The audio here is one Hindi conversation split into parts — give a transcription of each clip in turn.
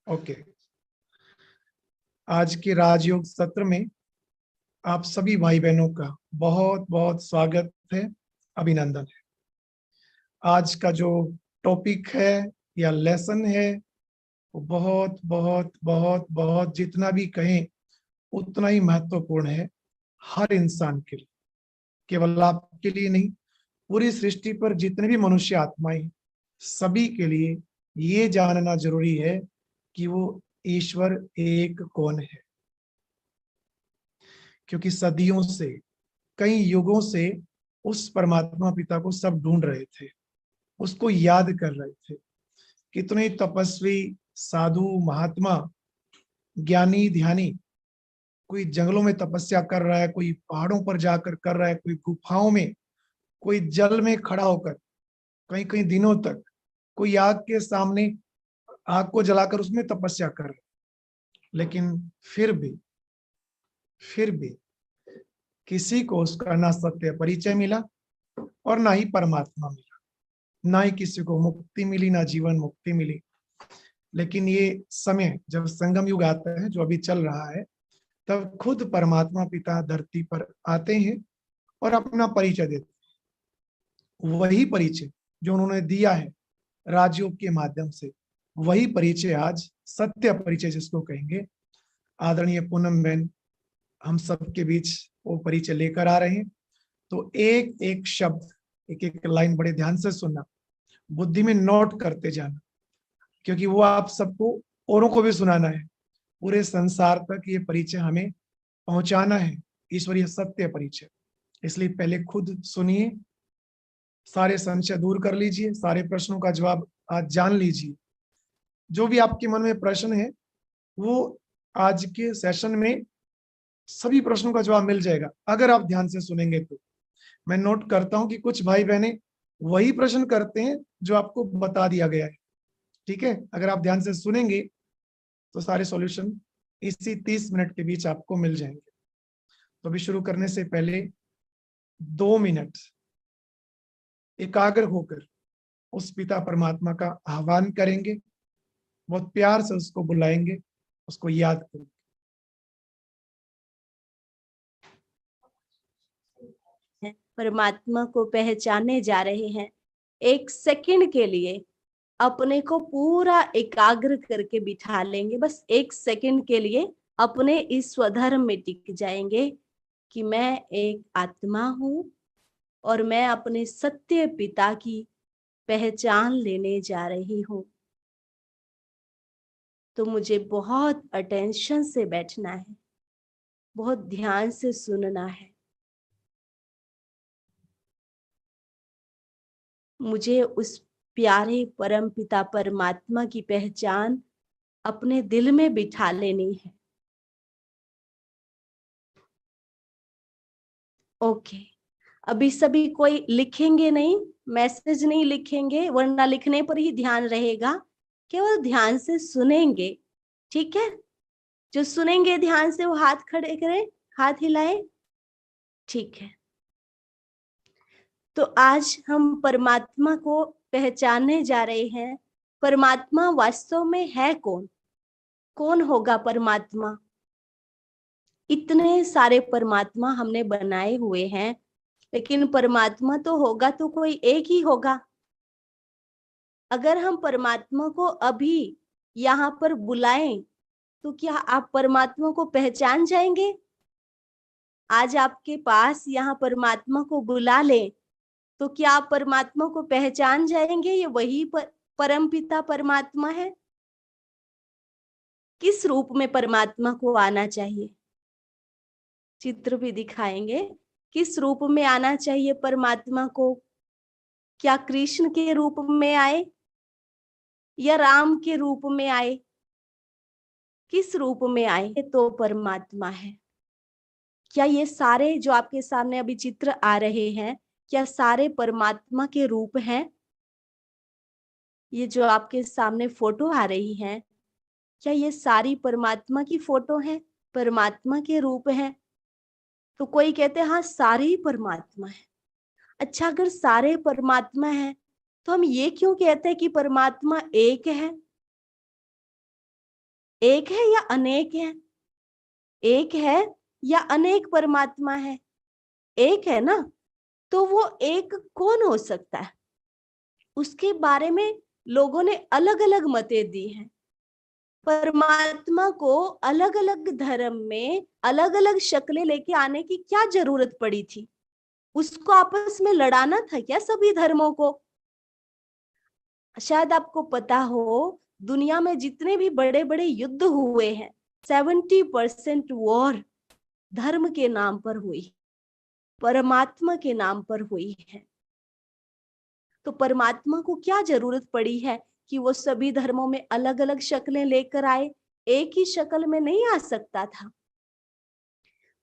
ओके। आज के राजयोग सत्र में आप सभी भाई बहनों का बहुत बहुत स्वागत है, अभिनंदन है। आज का जो टॉपिक है या लेसन है वो बहुत बहुत बहुत बहुत जितना भी कहें उतना ही महत्वपूर्ण है हर इंसान के लिए, केवल आपके लिए नहीं, पूरी सृष्टि पर जितने भी मनुष्य आत्माएं हैं, सभी के लिए ये जानना जरूरी है कि वो ईश्वर एक कौन है। क्योंकि सदियों से, कई युगों से उस परमात्मा पिता को सब ढूंढ रहे थे, उसको याद कर रहे थे। कितने तपस्वी, साधु, महात्मा, ज्ञानी, ध्यानी, कोई जंगलों में तपस्या कर रहा है, कोई पहाड़ों पर जाकर कर रहा है, कोई गुफाओं में, कोई जल में खड़ा होकर कई कई दिनों तक, कोई आग के सामने आग को जलाकर उसमें तपस्या कर रहा है। लेकिन फिर भी किसी को उसका ना सत्य परिचय मिला और ना ही परमात्मा मिला, ना ही किसी को मुक्ति मिली, ना जीवन मुक्ति मिली। लेकिन ये समय जब संगम युग आता है, जो अभी चल रहा है, तब खुद परमात्मा पिता धरती पर आते हैं और अपना परिचय देते हैं। वही परिचय जो उन्होंने दिया है राजयोग के माध्यम से, वही परिचय आज सत्य परिचय जिसको कहेंगे, आदरणीय पूनम बहन हम सबके बीच वो परिचय लेकर आ रहे हैं। तो एक एक शब्द, एक एक लाइन बड़े ध्यान से सुनना, बुद्धि में नोट करते जाना, क्योंकि वो आप सबको औरों को भी सुनाना है। पूरे संसार तक ये परिचय हमें पहुंचाना है, ईश्वरीय सत्य परिचय। इसलिए पहले खुद सुनिए, सारे संशय दूर कर लीजिए, सारे प्रश्नों का जवाब आज जान लीजिए। जो भी आपके मन में प्रश्न है वो आज के सेशन में सभी प्रश्नों का जवाब मिल जाएगा, अगर आप ध्यान से सुनेंगे तो। मैं नोट करता हूं कि कुछ भाई बहने वही प्रश्न करते हैं जो आपको बता दिया गया है। ठीक है, अगर आप ध्यान से सुनेंगे तो सारे सॉल्यूशन इसी 30 मिनट के बीच आपको मिल जाएंगे। तो अभी शुरू करने से पहले 2 मिनट एकाग्र होकर उस पिता परमात्मा का आह्वान करेंगे, बहुत प्यार से उसको बुलाएंगे, उसको याद करेंगे। परमात्मा को पहचानने जा रहे हैं। एक सेकंड के लिए अपने को पूरा एकाग्र करके बिठा लेंगे, बस एक सेकंड के लिए अपने इस स्वधर्म में टिक जाएंगे कि मैं एक आत्मा हूं और मैं अपने सत्य पिता की पहचान लेने जा रही हूं। तो मुझे बहुत अटेंशन से बैठना है, बहुत ध्यान से सुनना है। मुझे उस प्यारे परम पिता परमात्मा की पहचान अपने दिल में बिठा लेनी है। ओके, अभी सभी कोई लिखेंगे नहीं, मैसेज नहीं लिखेंगे, वरना लिखने पर ही ध्यान रहेगा। केवल ध्यान से सुनेंगे, ठीक है? जो सुनेंगे ध्यान से वो हाथ खड़े करें, हाथ हिलाएं। ठीक है। तो आज हम परमात्मा को पहचानने जा रहे हैं। परमात्मा वास्तव में है कौन? कौन होगा परमात्मा? इतने सारे परमात्मा हमने बनाए हुए हैं, लेकिन परमात्मा तो होगा तो कोई एक ही होगा। अगर हम परमात्मा को अभी यहाँ पर बुलाएं तो क्या आप परमात्मा को पहचान जाएंगे? आज आपके पास यहाँ परमात्मा को बुला लें तो क्या आप परमात्मा को पहचान जाएंगे? ये वही परम पिता परमात्मा है। किस रूप में परमात्मा को आना चाहिए? चित्र भी दिखाएंगे। किस रूप में आना चाहिए परमात्मा को? क्या कृष्ण के रूप में आए या राम के रूप में आए? किस रूप में आए तो परमात्मा है? क्या ये सारे जो आपके सामने अभी चित्र आ रहे हैं, क्या सारे परमात्मा के रूप हैं? ये जो आपके सामने फोटो आ रही है, क्या ये सारी परमात्मा की फोटो है, परमात्मा के रूप हैं? तो कोई कहते हैं हाँ सारे ही परमात्मा है। अच्छा, अगर सारे परमात्मा है तो हम ये क्यों कहते हैं कि परमात्मा एक है? एक है या अनेक है? एक है या अनेक परमात्मा है? एक है ना, तो वो एक कौन हो सकता है? उसके बारे में लोगों ने अलग अलग मतें दी हैं। परमात्मा को अलग अलग धर्म में अलग अलग शक्लें लेके आने की क्या जरूरत पड़ी थी? उसको आपस में लड़ाना था क्या सभी धर्मों को? शायद आपको पता हो, दुनिया में जितने भी बड़े बड़े युद्ध हुए हैं, 70% वॉर धर्म के नाम पर हुई, परमात्मा के नाम पर हुई है। तो परमात्मा को क्या जरूरत पड़ी है कि वो सभी धर्मों में अलग अलग शक्लें लेकर आए? एक ही शक्ल में नहीं आ सकता था।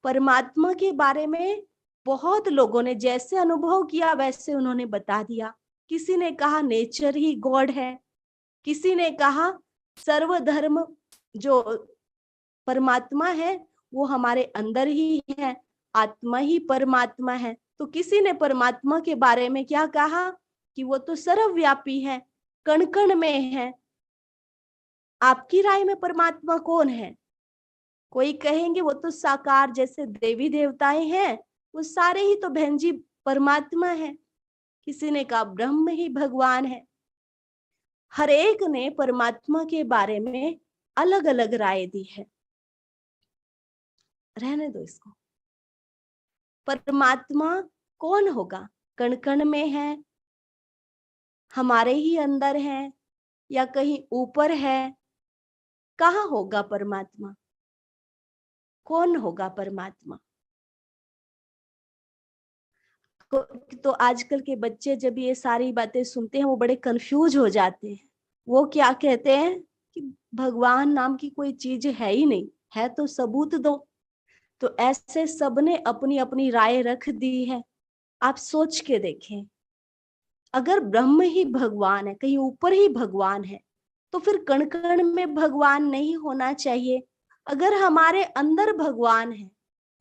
परमात्मा के बारे में बहुत लोगों ने जैसे अनुभव किया वैसे उन्होंने बता दिया। किसी ने कहा नेचर ही गॉड है, किसी ने कहा सर्वधर्म जो परमात्मा है वो हमारे अंदर ही है, आत्मा ही परमात्मा है। तो किसी ने परमात्मा के बारे में क्या कहा कि वो तो सर्वव्यापी है, कण कण में है। आपकी राय में परमात्मा कौन है? कोई कहेंगे वो तो साकार जैसे देवी देवताएं हैं, वो सारे ही तो बहन जी परमात्मा है। किसी ने कहा ब्रह्म ही भगवान है। हर एक ने परमात्मा के बारे में अलग अलग राय दी है। रहने दो इसको। परमात्मा कौन होगा? कण कण में है, हमारे ही अंदर है, या कहीं ऊपर है? कहाँ होगा परमात्मा? कौन होगा परमात्मा? तो आजकल के बच्चे जब ये सारी बातें सुनते हैं वो बड़े कंफ्यूज हो जाते हैं। वो क्या कहते हैं कि भगवान नाम की कोई चीज है ही नहीं, है तो सबूत दो। तो ऐसे सबने अपनी अपनी राय रख दी है। आप सोच के देखें, अगर ब्रह्म ही भगवान है, कहीं ऊपर ही भगवान है, तो फिर कण कण में भगवान नहीं होना चाहिए? अगर हमारे अंदर भगवान है,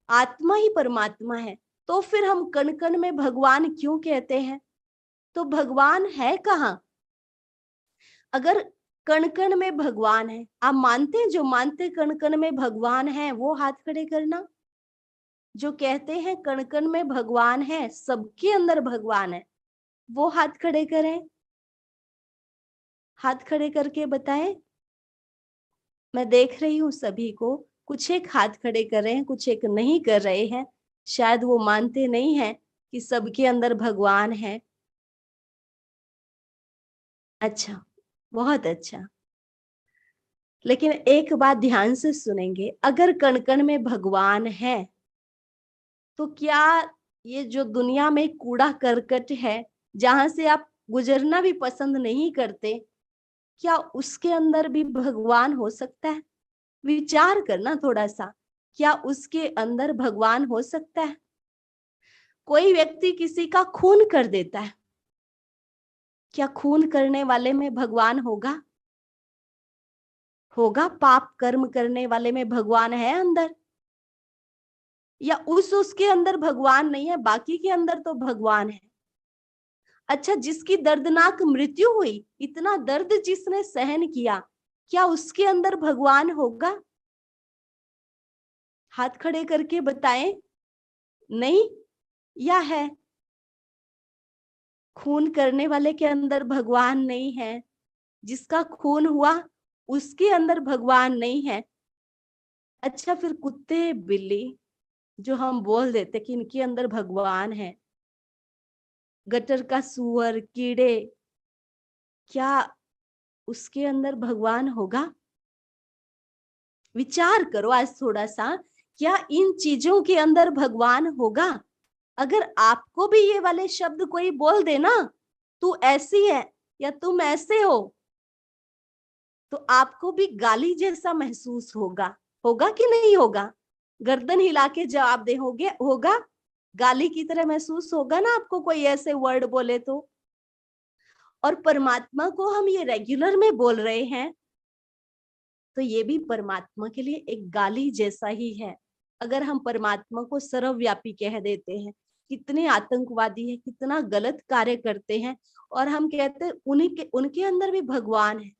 आत्मा ही परमात्मा है, तो फिर हम कण कण में भगवान क्यों कहते हैं? तो भगवान है कहाँ? अगर कण कण में भगवान है, आप मानते हैं? जो मानते कण कण में भगवान है वो हाथ खड़े करना। जो कहते हैं कण कण में भगवान है, सबके अंदर भगवान है, वो हाथ खड़े करें। हाथ खड़े करके बताएं। मैं देख रही हूँ सभी को, कुछ एक हाथ खड़े कर रहे हैं, कुछ एक नहीं कर रहे हैं। शायद वो मानते नहीं हैं कि सबके अंदर भगवान है। अच्छा, बहुत अच्छा। लेकिन एक बात ध्यान से सुनेंगे, अगर कण कण में भगवान है तो क्या ये जो दुनिया में कूड़ा करकट है, जहां से आप गुजरना भी पसंद नहीं करते, क्या उसके अंदर भी भगवान हो सकता है? विचार करना थोड़ा सा, क्या उसके अंदर भगवान हो सकता है? कोई व्यक्ति किसी का खून कर देता है, क्या खून करने वाले में भगवान होगा? होगा। पाप कर्म करने वाले में भगवान है अंदर? या उसके अंदर भगवान नहीं है, बाकी के अंदर तो भगवान है। अच्छा, जिसकी दर्दनाक मृत्यु हुई, इतना दर्द जिसने सहन किया, क्या उसके अंदर भगवान होगा? हाथ खड़े करके बताएं। नहीं या है? खून करने वाले के अंदर भगवान नहीं है, जिसका खून हुआ उसके अंदर भगवान नहीं है। अच्छा, फिर कुत्ते बिल्ली जो हम बोल देते कि इनके अंदर भगवान है, गटर का सुअर कीड़े, क्या उसके अंदर भगवान होगा? विचार करो आज थोड़ा सा, क्या इन चीजों के अंदर भगवान होगा? अगर आपको भी ये वाले शब्द कोई बोल दे ना, तू ऐसी है या तुम ऐसे हो, तो आपको भी गाली जैसा महसूस होगा। होगा कि नहीं होगा? गर्दन हिला के जवाब दे। होगा। गाली की तरह महसूस होगा ना आपको कोई ऐसे वर्ड बोले तो। और परमात्मा को हम ये रेगुलर में बोल रहे हैं, तो ये भी परमात्मा के लिए एक गाली जैसा ही है। अगर हम परमात्मा को सर्वव्यापी कह देते हैं, कितने आतंकवादी है, कितना गलत कार्य करते हैं, और हम कहते हैं उन्हीं के उनके अंदर भी भगवान है।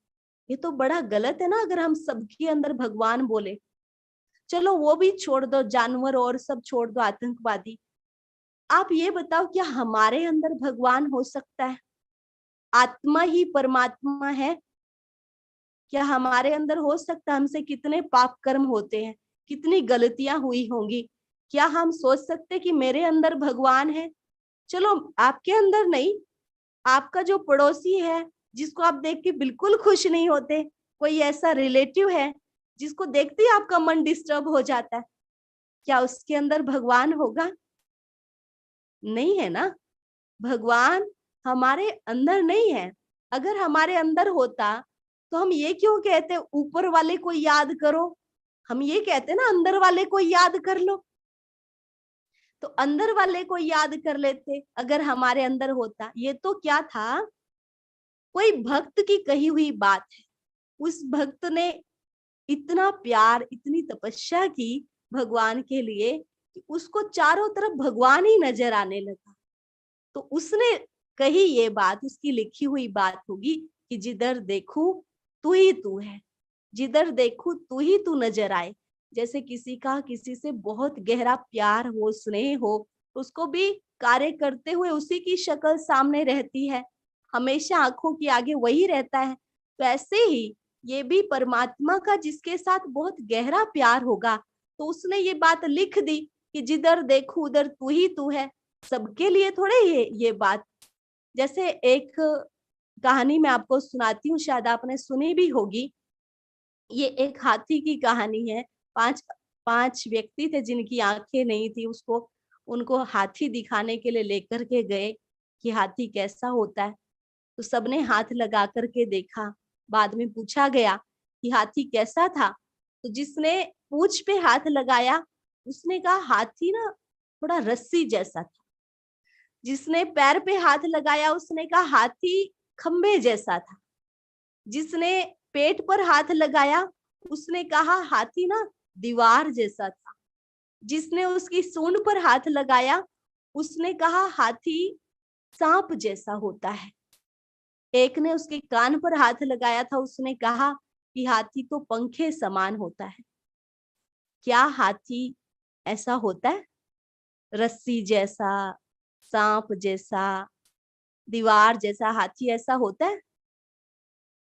ये तो बड़ा गलत है ना अगर हम सबके अंदर भगवान बोले। चलो वो भी छोड़ दो, जानवर और सब छोड़ दो, आतंकवादी। आप ये बताओ क्या हमारे अंदर भगवान हो सकता है? आत्मा ही परमात्मा है, क्या हमारे अंदर हो सकता है? हमसे कितने पाप कर्म होते हैं, कितनी गलतियां हुई होंगी, क्या हम सोच सकते कि मेरे अंदर भगवान है? चलो आपके अंदर नहीं, आपका जो पड़ोसी है जिसको आप देख के बिल्कुल खुश नहीं होते, कोई ऐसा रिलेटिव है जिसको देखते ही आपका मन डिस्टर्ब हो जाता है, क्या उसके अंदर भगवान होगा? नहीं है ना। भगवान हमारे अंदर नहीं है। अगर हमारे अंदर होता तो हम ये क्यों कहते ऊपर वाले को याद करो? हम ये कहते ना अंदर वाले को याद कर लो। तो अंदर वाले को याद कर लेते अगर हमारे अंदर होता। ये तो क्या था, कोई भक्त की कही हुई बात है। उस भक्त ने इतना प्यार, इतनी तपस्या की भगवान के लिए कि उसको चारों तरफ भगवान ही नजर आने लगा। तो उसने कही ये बात, उसकी लिखी हुई बात होगी कि जिधर देखूं तू ही तू है, जिधर देखूं तू ही तू नजर आए। जैसे किसी का किसी से बहुत गहरा प्यार हो, स्नेह हो, उसको भी कार्य करते हुए उसी की शक्ल सामने रहती है, हमेशा आंखों के आगे वही रहता है। तो ऐसे ही ये भी परमात्मा का जिसके साथ बहुत गहरा प्यार होगा, तो उसने ये बात लिख दी कि जिधर देखूं उधर तू ही तू है। सबके लिए थोड़े ये बात। जैसे एक कहानी मैं आपको सुनाती हूँ, शायद आपने सुनी भी होगी। ये एक हाथी की कहानी है। पांच पांच व्यक्ति थे जिनकी आंखें नहीं थी, उसको उनको हाथी दिखाने के लिए लेकर के गए कि हाथी कैसा होता है। तो सबने हाथ लगा करके देखा। बाद में पूछा गया कि हाथी कैसा था, तो जिसने पूंछ पे हाथ लगाया उसने कहा हाथी ना थोड़ा रस्सी जैसा था। जिसने पैर पे हाथ लगाया उसने कहा हाथी खंबे जैसा था। जिसने पेट पर हाथ लगाया उसने कहा हाथी ना दीवार जैसा था। जिसने उसकी सूंड पर हाथ लगाया उसने कहा हाथी सांप जैसा होता है। एक ने उसके कान पर हाथ लगाया था, उसने कहा कि हाथी तो पंखे समान होता है। क्या हाथी ऐसा होता है? रस्सी जैसा, सांप जैसा, दीवार जैसा हाथी ऐसा होता है?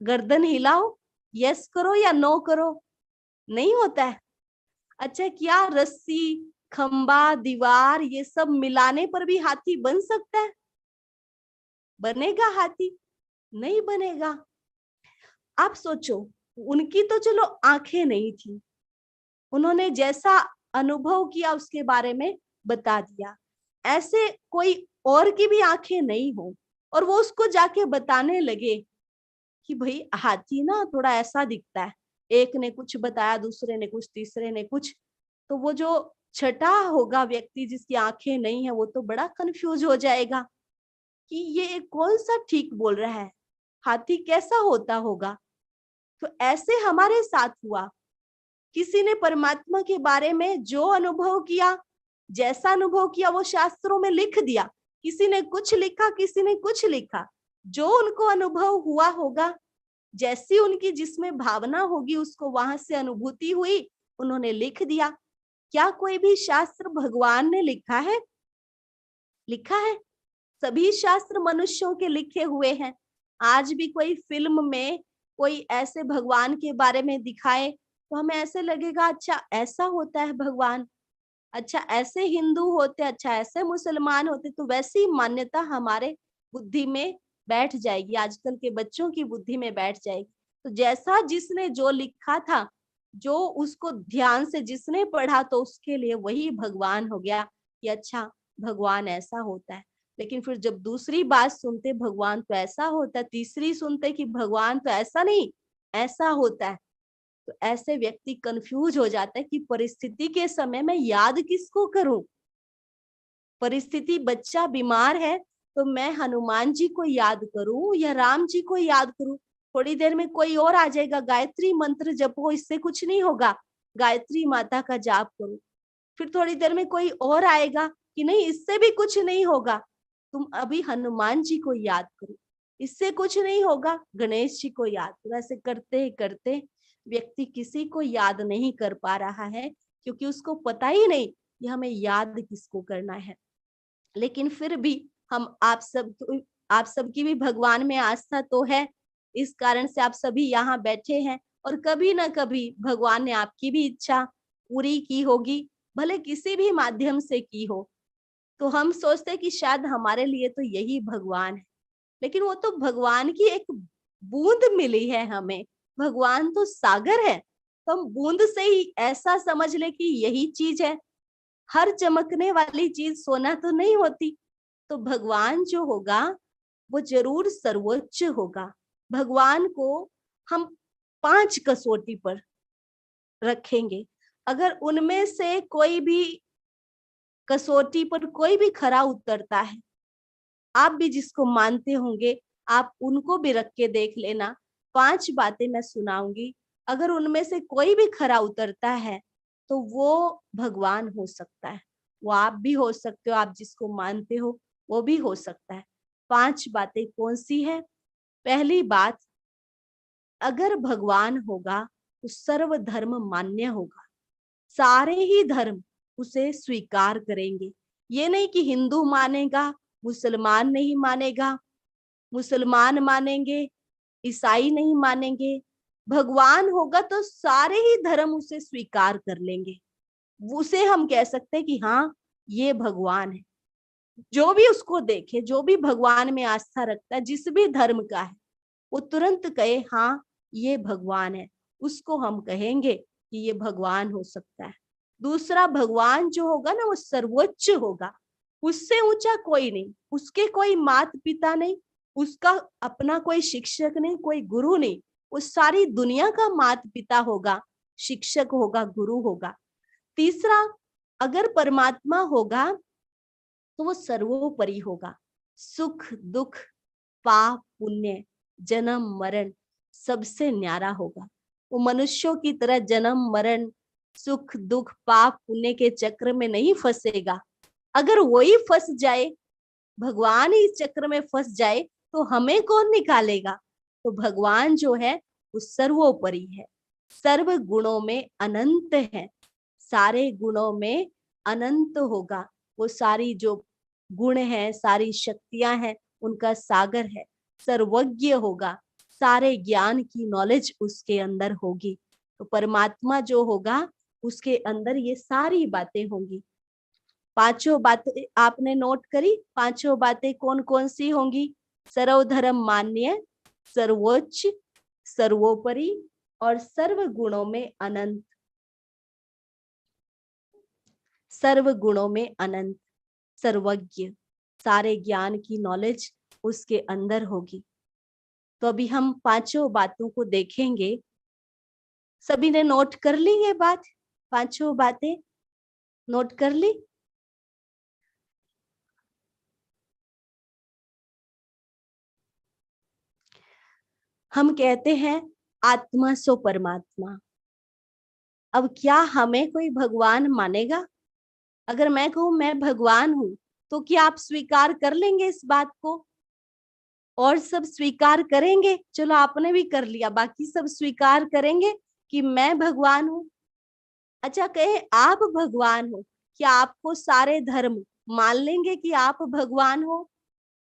गर्दन हिलाओ, यस करो या नो करो। नहीं होता है। अच्छा, क्या रस्सी, खंबा, दीवार ये सब मिलाने पर भी हाथी बन सकता है? बनेगा हाथी? नहीं बनेगा। आप सोचो, उनकी तो चलो आंखें नहीं थी, उन्होंने जैसा अनुभव किया उसके बारे में बता दिया। ऐसे कोई और की भी आंखें नहीं हो और वो उसको जाके बताने लगे कि भाई हाथी ना थोड़ा ऐसा दिखता है। एक ने कुछ बताया, दूसरे ने कुछ, तीसरे ने कुछ। तो वो जो छठा होगा व्यक्ति जिसकी आंखें नहीं है, वो तो बड़ा कंफ्यूज हो जाएगा कि ये कौन सा ठीक बोल रहा है, हाथी कैसा होता होगा। तो ऐसे हमारे साथ हुआ। किसी ने परमात्मा के बारे में जो अनुभव किया, जैसा अनुभव किया वो शास्त्रों में लिख दिया। किसी ने कुछ लिखा, किसी ने कुछ लिखा। जो उनको अनुभव हुआ होगा, जैसी उनकी जिसमें भावना होगी, उसको वहां से अनुभूति हुई, उन्होंने लिख दिया। क्या कोई भी शास्त्र भगवान ने लिखा है? लिखा है? सभी शास्त्र मनुष्यों के लिखे हुए हैं। आज भी कोई फिल्म में कोई ऐसे भगवान के बारे में दिखाए तो हमें ऐसे लगेगा अच्छा ऐसा होता है भगवान, अच्छा ऐसे हिंदू होते, अच्छा ऐसे मुसलमान होते, तो वैसी मान्यता हमारे बुद्धि में बैठ जाएगी, आजकल के बच्चों की बुद्धि में बैठ जाएगी। तो जैसा जिसने जो लिखा था, जो उसको ध्यान से जिसने पढ़ा, तो उसके लिए वही भगवान हो गया कि अच्छा भगवान ऐसा होता है। लेकिन फिर जब दूसरी बात सुनते भगवान तो ऐसा होता है, तीसरी सुनते कि भगवान तो ऐसा नहीं ऐसा होता है, तो ऐसे व्यक्ति कंफ्यूज हो जाता है कि परिस्थिति के समय में याद किसको करूं। परिस्थिति, बच्चा बीमार है तो मैं हनुमान जी को याद करूं या राम जी को याद करूं? थोड़ी देर में कोई और आ जाएगा, गायत्री मंत्र जपो, इससे कुछ नहीं होगा, गायत्री माता का जाप करो। फिर थोड़ी देर में कोई और आएगा कि नहीं इससे भी कुछ नहीं होगा, तुम अभी हनुमान जी को याद करो। इससे कुछ नहीं होगा, गणेश जी को याद। तो ऐसे करते करते व्यक्ति किसी को याद नहीं कर पा रहा है, क्योंकि उसको पता ही नहीं कि हमें याद किसको करना है। लेकिन फिर भी हम आप सबकी भी भगवान में आस्था तो है, इस कारण से आप सभी यहाँ बैठे हैं, और कभी ना कभी भगवान ने आपकी भी इच्छा पूरी की होगी, भले किसी भी माध्यम से की हो। तो हम सोचते हैं कि शायद हमारे लिए तो यही भगवान है, लेकिन वो तो भगवान की एक बूंद मिली है हमें। भगवान तो सागर है, तो हम बूंद से ही ऐसा समझ ले कि यही चीज है। हर चमकने वाली चीज सोना तो नहीं होती। तो भगवान जो होगा वो जरूर सर्वोच्च होगा। भगवान को हम 5 कसौटी पर रखेंगे। अगर उनमें से कोई भी कसौटी पर कोई भी खरा उतरता है, आप भी जिसको मानते होंगे, आप उनको भी रख के देख लेना। 5 बातें मैं सुनाऊंगी, अगर उनमें से कोई भी खरा उतरता है तो वो भगवान हो सकता है। वो आप भी हो सकते हो, आप जिसको मानते हो वो भी हो सकता है। 5 बातें कौन सी है? पहली बात, अगर भगवान होगा तो सर्व धर्म मान्य होगा। सारे ही धर्म उसे स्वीकार करेंगे। ये नहीं कि हिंदू मानेगा, मुसलमान नहीं मानेगा, मुसलमान मानेंगे, ईसाई नहीं मानेंगे। भगवान होगा तो सारे ही धर्म उसे स्वीकार कर लेंगे। उसे हम कह सकते हैं कि हाँ, ये भगवान है। जो भी उसको देखे, जो भी भगवान में आस्था रखता है, जिस भी धर्म का है, वो तुरंत कहे हाँ, ये भगवान है। उसको हम कहेंगे कि ये भगवान हो सकता है। दूसरा, भगवान जो होगा ना वो सर्वोच्च होगा। उससे ऊंचा कोई नहीं, उसके कोई माता पिता नहीं, उसका अपना कोई शिक्षक नहीं, कोई गुरु नहीं। वो सारी दुनिया का माता पिता होगा, शिक्षक होगा, गुरु होगा। तीसरा, अगर परमात्मा होगा तो वो सर्वोपरि होगा। सुख दुख, पाप पुण्य, जन्म मरण सबसे न्यारा होगा। वो मनुष्यों की तरह जन्म मरण, सुख दुख, पाप पुण्य के चक्र में नहीं फंसेगा। अगर वही फंस जाए, भगवान ही इस चक्र में फंस जाए, तो हमें कौन निकालेगा? तो भगवान जो है वो सर्वोपरि है, सर्व गुणों में अनंत है, सारे गुणों में अनंत होगा। वो सारी जो गुण है, सारी शक्तियां हैं, उनका सागर है, सर्वज्ञ होगा, सारे ज्ञान की नॉलेज उसके अंदर होगी। तो परमात्मा जो होगा उसके अंदर ये सारी बातें होंगी। 5 बातें आपने नोट करी? 5 बातें कौन कौन सी होंगी? सर्वधर्म मान्य, सर्वोच्च, सर्वोपरि और सर्व गुणों में अनंत। सर्व गुणों में अनंत, सर्वज्ञ, सारे ज्ञान की नॉलेज उसके अंदर होगी। तो अभी हम 5 बातों को देखेंगे। सभी ने नोट कर ली ये बात? 5 बातें नोट कर ली? हम कहते हैं आत्मा सो परमात्मा। अब क्या हमें कोई भगवान मानेगा? अगर मैं कहूं मैं भगवान हूं, तो क्या आप स्वीकार कर लेंगे इस बात को? और सब स्वीकार करेंगे? चलो आपने भी कर लिया, बाकी सब स्वीकार करेंगे कि मैं भगवान हूं। अच्छा, कहे आप भगवान हो, क्या आपको सारे धर्म मान लेंगे कि आप भगवान हो?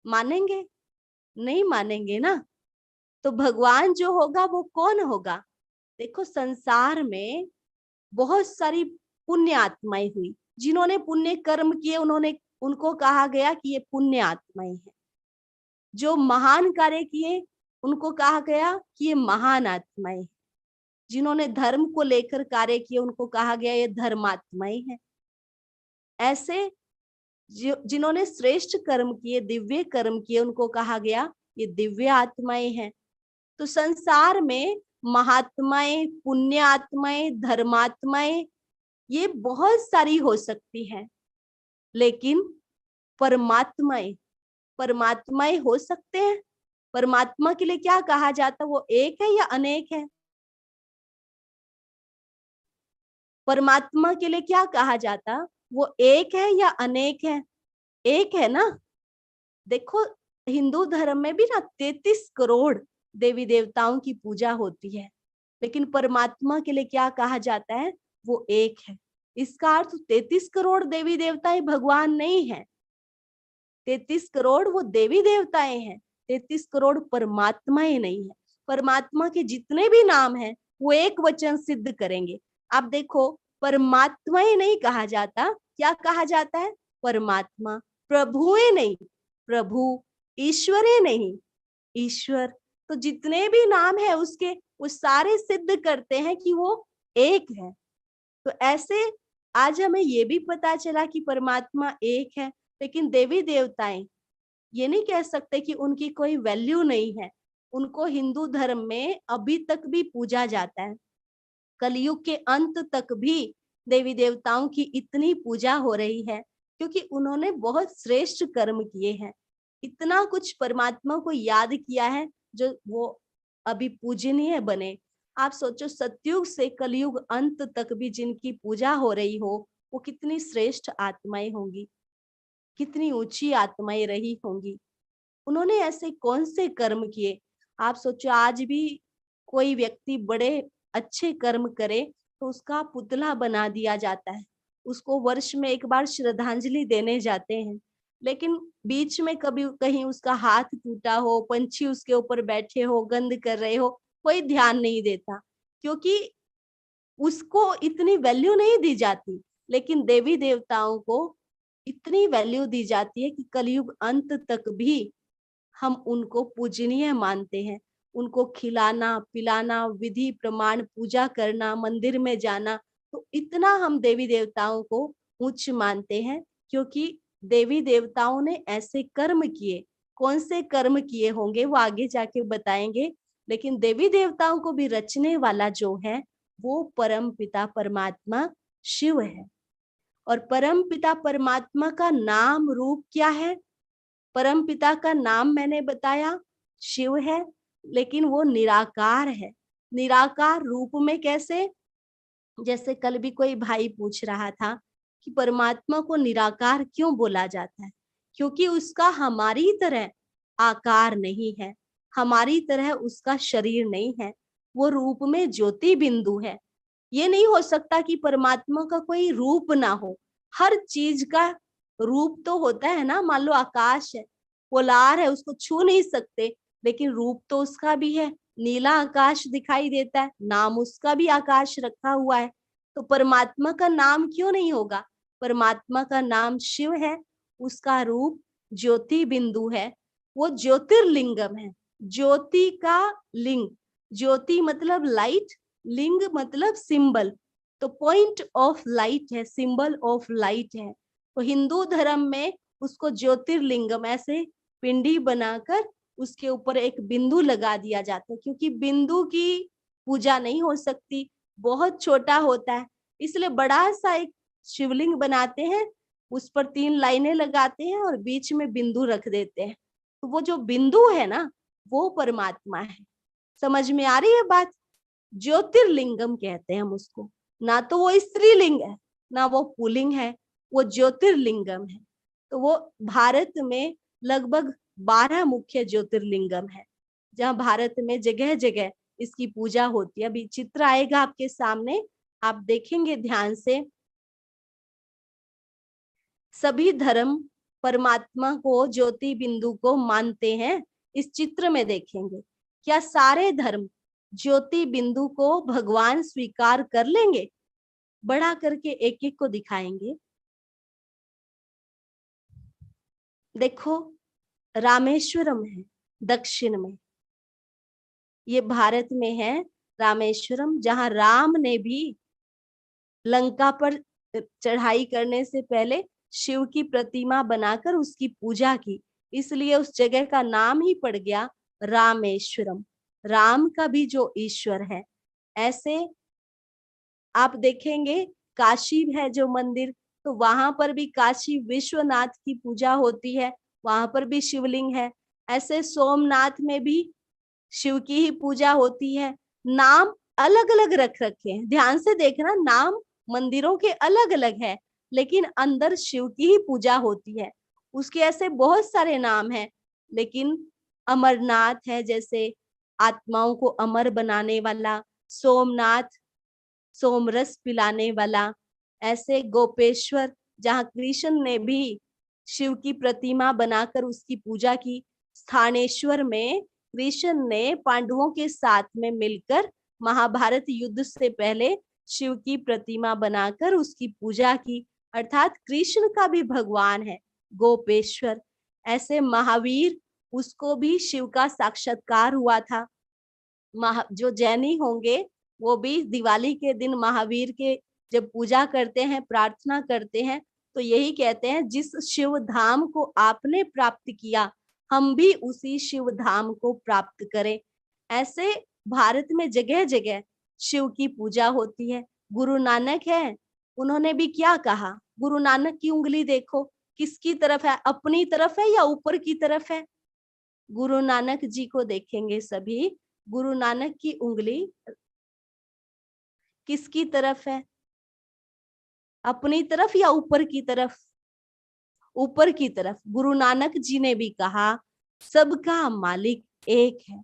मानेंगे? नहीं मानेंगे ना। तो भगवान जो होगा वो कौन होगा? देखो, संसार में बहुत सारी पुण्य आत्माएं हुई, जिन्होंने पुण्य कर्म किए, उनको कहा गया कि ये पुण्य आत्माएं हैं। जो महान कार्य किए, उनको कहा गया कि ये महान आत्माएं हैं। जिन्होंने धर्म को लेकर कार्य किए, उनको कहा गया ये धर्मात्माएं हैं। ऐसे जिन्होंने श्रेष्ठ कर्म किए, दिव्य कर्म किए, उनको कहा गया ये दिव्य आत्माएं हैं। तो संसार में महात्माएं, पुण्य आत्माएं, धर्मात्माएं ये बहुत सारी हो सकती हैं, लेकिन परमात्माएं, परमात्माएं हो सकते हैं? परमात्मा के लिए क्या कहा जाता है? वो एक है या अनेक है? परमात्मा के लिए क्या कहा जाता? वो एक है या अनेक है? एक है ना। देखो, हिंदू धर्म में भी ना 33 करोड़ देवी देवताओं की पूजा होती है, लेकिन परमात्मा के लिए क्या कहा जाता है? वो एक है। इसका अर्थ 33 करोड़ देवी देवताएं भगवान नहीं है, 33 करोड़ वो देवी देवताएं हैं, 33 करोड़ परमात्माएं नहीं है। परमात्मा के जितने भी नाम हैं वो एक वचन सिद्ध करेंगे। आप देखो, परमात्माएं नहीं कहा जाता, क्या कहा जाता है? परमात्मा। प्रभुए नहीं, प्रभु। ईश्वरे नहीं, ईश्वर। तो जितने भी नाम है उसके, वो सारे सिद्ध करते हैं कि वो एक है। तो ऐसे आज हमें ये भी पता चला कि परमात्मा एक है, लेकिन देवी देवताएं, ये नहीं कह सकते कि उनकी कोई वैल्यू नहीं है। उनको हिंदू धर्म में अभी तक भी पूजा जाता है। कलयुग के अंत तक भी देवी देवताओं की इतनी पूजा हो रही है, क्योंकि उन्होंने बहुत श्रेष्ठ कर्म किए हैं, इतना कुछ परमात्मा को याद किया है, जो वो अभी पूजनीय बने। आप सोचो, सतयुग से कलयुग अंत तक भी जिनकी पूजा हो रही हो, वो कितनी श्रेष्ठ आत्माएं होंगी, कितनी ऊंची आत्माएं रही होंगी। उन्होंने ऐसे कौन से कर्म किए? आप सोचो, आज भी कोई व्यक्ति बड़े अच्छे कर्म करे तो उसका पुतला बना दिया जाता है, उसको वर्ष में एक बार श्रद्धांजलि देने जाते हैं, लेकिन बीच में कभी कहीं उसका हाथ टूटा हो, पंछी उसके ऊपर बैठे हो, गंध कर रहे हो, कोई ध्यान नहीं देता, क्योंकि उसको इतनी वैल्यू नहीं दी जाती। लेकिन देवी देवताओं को इतनी वैल्यू दी जाती है कि कलयुग अंत तक भी हम उनको पूजनीय मानते हैं। उनको खिलाना, पिलाना, विधि प्रमाण पूजा करना, मंदिर में जाना, तो इतना हम देवी देवताओं को उच्च मानते हैं, क्योंकि देवी देवताओं ने ऐसे कर्म किए। कौन से कर्म किए होंगे वो आगे जाके बताएंगे, लेकिन देवी देवताओं को भी रचने वाला जो है वो परम पिता परमात्मा शिव है। और परम पिता परमात्मा का नाम रूप क्या है? परम पिता का नाम मैंने बताया शिव है, लेकिन वो निराकार है। निराकार रूप में कैसे? जैसे कल भी कोई भाई पूछ रहा था कि परमात्मा को निराकार क्यों बोला जाता है? क्योंकि उसका हमारी तरह आकार नहीं है, हमारी तरह उसका शरीर नहीं है, वो रूप में ज्योति बिंदु है। ये नहीं हो सकता कि परमात्मा का कोई रूप ना हो। हर चीज का रूप तो होता है ना। मान लो आकाश है, पोलार है, उसको छू नहीं सकते, लेकिन रूप तो उसका भी है। नीला आकाश दिखाई देता है, नाम उसका भी आकाश रखा हुआ है। तो परमात्मा का नाम क्यों नहीं होगा? परमात्मा का नाम शिव है, उसका रूप ज्योति बिंदु है, वो ज्योतिर्लिंगम है। ज्योति का लिंग, ज्योति मतलब लाइट, लिंग मतलब सिंबल, तो पॉइंट ऑफ लाइट है, सिंबल ऑफ लाइट है। तो हिंदू धर्म में उसको ज्योतिर्लिंगम, ऐसे पिंडी बनाकर उसके ऊपर एक बिंदु लगा दिया जाता है, क्योंकि बिंदु की पूजा नहीं हो सकती, बहुत छोटा होता है, इसलिए बड़ा सा एक शिवलिंग बनाते हैं, उस पर 3 लाइनें लगाते हैं और बीच में बिंदु रख देते हैं। तो वो जो बिंदु है ना, वो परमात्मा है। समझ में आ रही है बात? ज्योतिर्लिंगम कहते हैं हम उसको। ना तो वो स्त्रीलिंग है, ना वो पुल्लिंग है, वो ज्योतिर्लिंगम है। तो वो भारत में लगभग 12 मुख्य ज्योतिर्लिंगम है, जहाँ भारत में जगह जगह इसकी पूजा होती है। अभी चित्र आएगा आपके सामने, आप देखेंगे ध्यान से। सभी धर्म परमात्मा को, ज्योति बिंदु को मानते हैं। इस चित्र में देखेंगे, क्या सारे धर्म ज्योति बिंदु को भगवान स्वीकार कर लेंगे? बड़ा करके एक एक को दिखाएंगे। देखो, रामेश्वरम है दक्षिण में, ये भारत में है रामेश्वरम, जहां राम ने भी लंका पर चढ़ाई करने से पहले शिव की प्रतिमा बनाकर उसकी पूजा की, इसलिए उस जगह का नाम ही पड़ गया रामेश्वरम। राम का भी जो ईश्वर है। ऐसे आप देखेंगे काशी है जो मंदिर, तो वहां पर भी काशी विश्वनाथ की पूजा होती है, वहां पर भी शिवलिंग है। ऐसे सोमनाथ में भी शिव की ही पूजा होती है। नाम अलग अलग रख रखे हैं, ध्यान से देखना, नाम मंदिरों के अलग अलग है, लेकिन अंदर शिव की ही पूजा होती है। उसके ऐसे बहुत सारे नाम हैं। लेकिन अमरनाथ है जैसे आत्माओं को अमर बनाने वाला, सोमनाथ सोमरस पिलाने वाला, ऐसे गोपेश्वर जहाँ कृष्ण ने भी शिव की प्रतिमा बनाकर उसकी पूजा की, स्थानेश्वर में कृष्ण ने पांडवों के साथ में मिलकर महाभारत युद्ध से पहले शिव की प्रतिमा बनाकर उसकी पूजा की, अर्थात कृष्ण का भी भगवान है गोपेश्वर। ऐसे महावीर, उसको भी शिव का साक्षात्कार हुआ था। जो जैनी होंगे वो भी दिवाली के दिन महावीर के जब पूजा करते हैं, प्रार्थना करते हैं, तो यही कहते हैं, जिस शिव धाम को आपने प्राप्त किया, हम भी उसी शिव धाम को प्राप्त करें। ऐसे भारत में जगह जगह शिव की पूजा होती है। गुरु नानक है, उन्होंने भी क्या कहा? गुरु नानक की उंगली देखो किसकी तरफ है, अपनी तरफ है या ऊपर की तरफ है? गुरु नानक जी को देखेंगे सभी, गुरु नानक की उंगली किसकी तरफ है? अपनी तरफ या ऊपर की तरफ? ऊपर की तरफ। गुरु नानक जी ने भी कहा सबका मालिक एक है,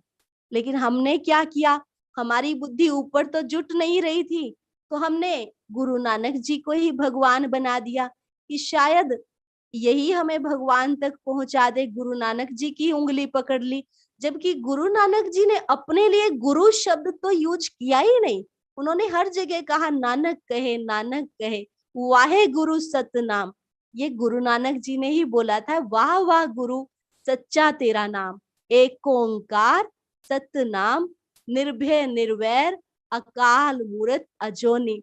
लेकिन हमने क्या किया? हमारी बुद्धि ऊपर तो जुट नहीं रही थी, तो हमने गुरु नानक जी को ही भगवान बना दिया कि शायद यही हमें भगवान तक पहुंचा दे। गुरु नानक जी की उंगली पकड़ ली, जबकि गुरु नानक जी ने अपने लिए गुरु शब्द तो यूज किया ही नहीं। उन्होंने हर जगह कहा नानक कहे वाहे गुरु सतनाम। ये गुरु नानक जी ने ही बोला था, वाह वाह गुरु सच्चा तेरा नाम, एक ओंकार सतनाम, निर्भय निर्वैर अकाल मूरत अजोनी।